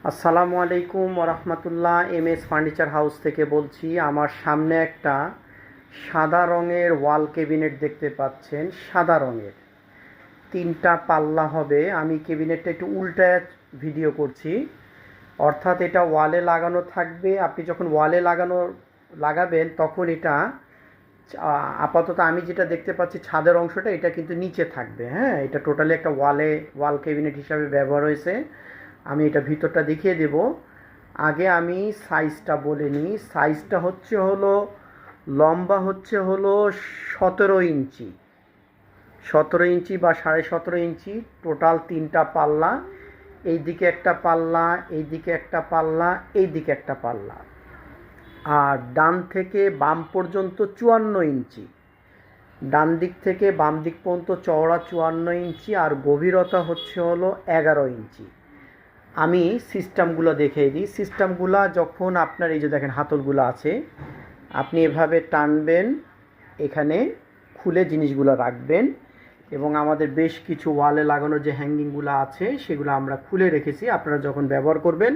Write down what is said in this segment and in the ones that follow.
আসসালামু আলাইকুম ওরহমতুল্লাহ। এম এস ফার্নিচার হাউস থেকে বলছি। আমার সামনে একটা সাদা রঙের ওয়াল ক্যাবিনেট দেখতে পাচ্ছেন, সাদা রঙের 3টা পাল্লা হবে। আমি ক্যাবিনেটটা একটু উল্টায় ভিডিও করছি, অর্থাৎ এটা ওয়ালে লাগানো থাকবে। আপনি যখন ওয়ালে লাগাবেন তখন এটা আপাতত আমি যেটা দেখতে পাচ্ছি ছাদের অংশটা এটা কিন্তু নিচে থাকবে। হ্যাঁ, এটা টোটালি একটা ওয়াল ক্যাবিনেট হিসাবে ব্যবহার হয়েছে। আমি এটা ভিতরটা দেখিয়ে দেব। আগে আমি সাইজটা বলে নিই। সাইজটা হলো লম্বা হলো 17 ইঞ্চি, 17 ইঞ্চি বা 17.5 ইঞ্চি। টোটাল 3টা পাল্লা, এইদিকে একটা পাল্লা, এইদিকে একটা পাল্লা, এইদিকে একটা পাল্লা। আর ডান থেকে বাম পর্যন্ত 54 ইঞ্চি, ডান দিক থেকে বাম দিক পর্যন্ত চওড়া 54 ইঞ্চি, আর গভীরতা হলো 11 ইঞ্চি। আমি সিস্টেমগুলো দেখিয়ে দিই। সিস্টেমগুলো যখন আপনার এই যে দেখেন হাতলগুলো আছে, আপনি এভাবে টানবেন, এখানে খুলে জিনিসগুলো রাখবেন। এবং আমাদের বেশ কিছু ওয়ালে লাগানোর যে হ্যাঙ্গিংগুলো আছে সেগুলো আমরা খুলে রেখেছি। আপনারা যখন ব্যবহার করবেন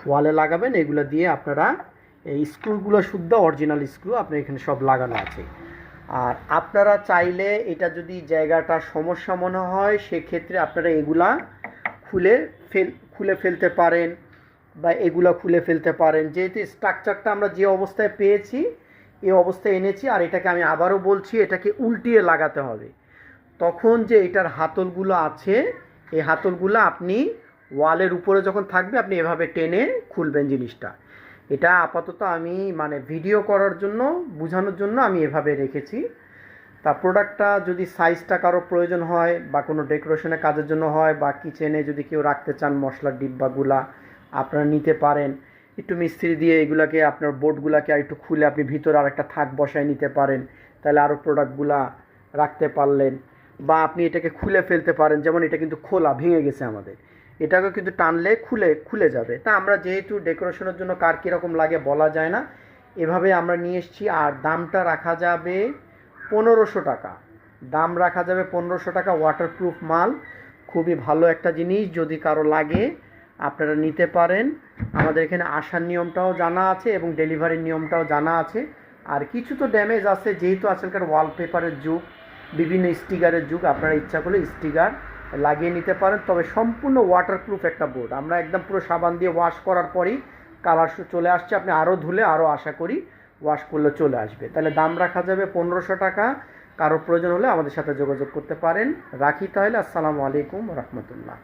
ওয়ালে লাগাবেন, এগুলো দিয়ে আপনারা এই স্ক্রুগুলো শুদ্ধ অরিজিনাল স্ক্রু আপনার এখানে সব লাগানো আছে। আর আপনারা চাইলে এটা যদি জায়গাটা সমস্যা মনে হয় সেক্ষেত্রে আপনারা এগুলা খুলে ফেলতে পারেন বা এগুলা খুলে ফেলতে পারেন। যেহেতু স্ট্রাকচারটা আমরা যে অবস্থায় পেয়েছি এই অবস্থায় এনেছি, আর এটাকে আমি আবারও বলছি এটাকে উল্টিয়ে লাগাতে হবে। তখন যে এটার হাতলগুলো আছে এই হাতলগুলো আপনি ওয়ালের উপরে যখন থাকবে আপনি এভাবে টেনে খুলবেন জিনিসটা। এটা আপাতত আমি ভিডিও করার জন্য বোঝানোর জন্য আমি এভাবে রেখেছি। তা প্রোডাক্টটা যদি সাইজটা কারো প্রয়োজন হয় বা কোনো ডেকোরেশনের কাজের জন্য হয় বা কিচেনে যদি কেউ রাখতে চান মশলার ডিব্বাগুলা আপনারা নিতে পারেন। একটু মিস্ত্রি দিয়ে এগুলাকে আপনার বোর্ডগুলাকে আর একটু খুলে আপনি ভিতরে আরেকটা থাক বসায় নিতে পারেন, তাহলে আরও প্রোডাক্টগুলা রাখতে পারলেন। বা আপনি এটাকে খুলে ফেলতে পারেন, যেমন এটা কিন্তু খোলা ভেঙে গেছে আমাদের, এটাকে কিন্তু টানলে খুলে যাবে। তা আমরা যেহেতু ডেকোরেশনের জন্য কার কীরকম লাগে বলা যায় না, এভাবে আমরা নিয়ে এসেছি। আর দামটা রাখা যাবে 1500 টাকা। দাম রাখা যাবে 1500 টাকা। ওয়াটারপ্রুফ মাল, খুবই ভালো একটা জিনিস। যদি কারো লাগে আপনারা নিতে পারেন। আমাদের এখানে আসার নিয়মটাও জানা আছে এবং ডেলিভারির নিয়মটাও জানা আছে। আর কিছু তো ড্যামেজ আছে, যেহেতু আজকালকার ওয়ালপেপারের যুগ, বিভিন্ন স্টিকারের যুগ, আপনারা ইচ্ছা করলে স্টিকার লাগিয়ে নিতে পারেন। তবে সম্পূর্ণ ওয়াটারপ্রুফ একটা বোর্ড। আমরা একদম পুরো সাবান দিয়ে ওয়াশ করার পরই কালার চলে আসছে। আপনি আরও ধুলে আরও আশা করি ওয়াশ করলে চলে আসবে। তাহলে দাম রাখা যাবে 1500 টাকা। কারো প্রয়োজন হলে আমাদের সাথে যোগাযোগ করতে পারেন। রাখি তাহলে। আসসালামু আলাইকুম রহমতুল্লাহ।